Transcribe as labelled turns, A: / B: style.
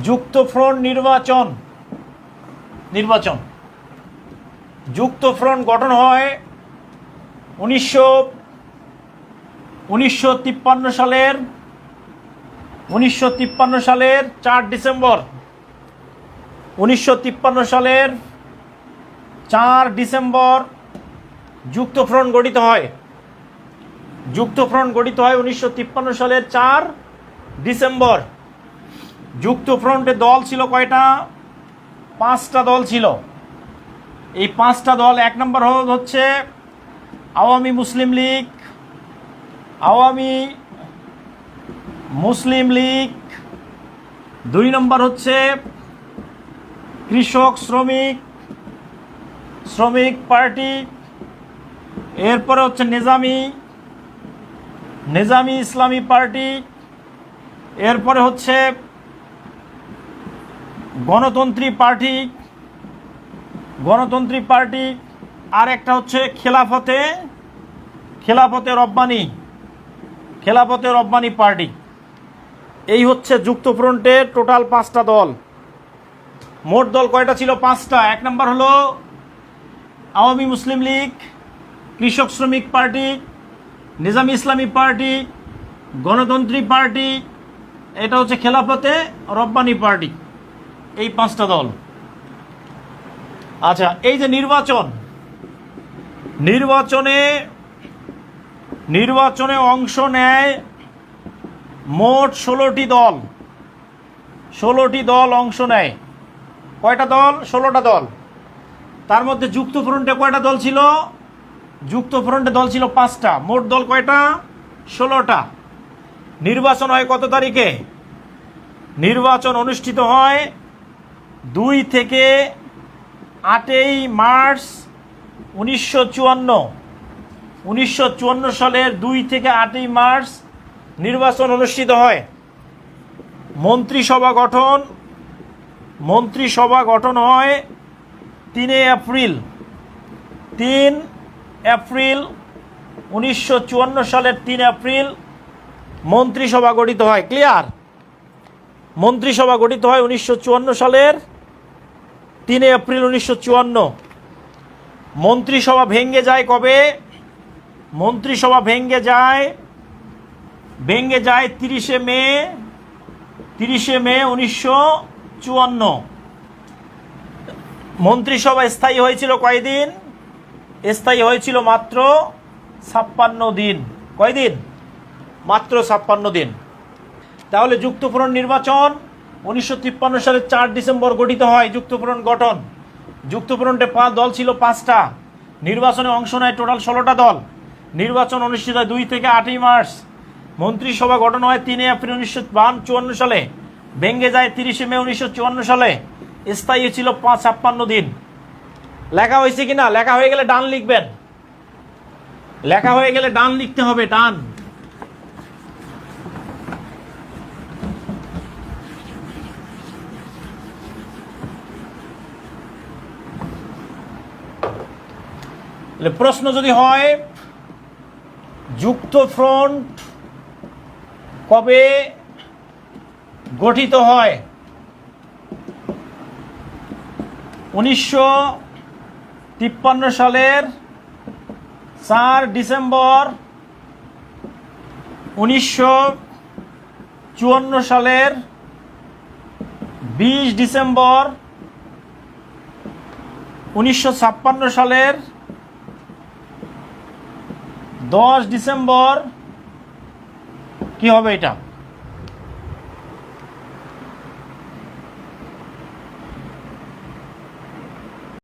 A: যুক্তফ্রন্ট নির্বাচন যুক্তফ্রন্ট গঠন হয় 1953 সালের 4 ডিসেম্বর 1953 সালের 4 ডিসেম্বর যুক্তফ্রন্ট গঠিত হয় 1953 সালের 4 ডিসেম্বর। যুক্তফ্রন্টে দল ছিল কয়টা? 5টা দল ছিল। এই 5টা দল, 1 নম্বর হচ্ছে আওয়ামী মুসলিম লীগ, 2 নম্বর হচ্ছে কৃষক শ্রমিক পার্টি, এরপরে হচ্ছে নিজামী ইসলামী পার্টি, এরপরে হচ্ছে গণতন্ত্রী পার্টি, আর একটা হচ্ছে খেলাফতে রব্বানি পার্টি। এই হচ্ছে যুক্তফ্রন্টের টোটাল 5টা দল। মোট দল কয়টা ছিল? 5টা। 1 নম্বর হলো আওয়ামী মুসলিম লীগ, কৃষক শ্রমিক পার্টি, নিজামী ইসলামী পার্টি, গণতন্ত্রী পার্টি, এটা হচ্ছে খেলাফতে রব্বানি পার্টি। এই 5টা দল। আচ্ছা, এই যে নির্বাচনে অংশ নেয় মোট 16টি দল অংশ নেয়। কয়টা দল? 16টা দল। তার মধ্যে যুক্তফ্রন্টে কয়টা দল ছিল? যুক্তফ্রন্টে দল ছিল 5টা। মোট দল কয়টা? 16টা। নির্বাচন হয় কত তারিখে? নির্বাচন অনুষ্ঠিত হয় 2 থেকে 8ই মার্চ 1954 সালের 2 থেকে 8ই মার্চ নির্বাচন অনুষ্ঠিত হয়। মন্ত্রিসভা গঠন হয় 3 এপ্রিল 1954 সালের 3 এপ্রিল মন্ত্রিসভা গঠিত হয়। ক্লিয়ার? মন্ত্রিসভা গঠিত হয় 1954 সালের 3 এপ্রিল 1954। মন্ত্রিসভা ভেঙে যায় কবে? মন্ত্রিসভা ভেঙে যায় 30 মে 1954। মন্ত্রিসভা স্থায়ী হয়েছিল কয়দিন? স্থায়ী হয়েছিল মাত্র 56 দিন। কয়দিন? মাত্র 56 দিন। তাহলে যুক্তফ্রন্ট নির্বাচন 1953 সালের 4 ডিসেম্বর গঠিত হয়। যুক্তফ্রন্ট গঠন। যুক্তফ্রন্টে দল ছিল 5টা। নির্বাচনে অংশ নেয় টোটাল 16টা দল। নির্বাচন অনুষ্ঠিত হয় 2 থেকে 8ই মার্চ। মন্ত্রিসভা গঠন হয় 3 এপ্রিল 1954 সালে। ভেঙে যায় 30 মে 1954 সালে। স্থায়ী ছিল 56 দিন। লেখা হয়েছে কিনা? লেখা হয়ে গেলে ডান লিখবেন। লেখা হয়ে গেলে ডান লিখতে হবে, ডান। প্রশ্ন যদি হয় যুক্তফ্রন্ট কবে গঠিত হয়? 1953 সালের 4 ডিসেম্বর, 1954 সালের 20 ডিসেম্বর, 1956 সালের 10 ডিসেম্বর। কি হবে এটা?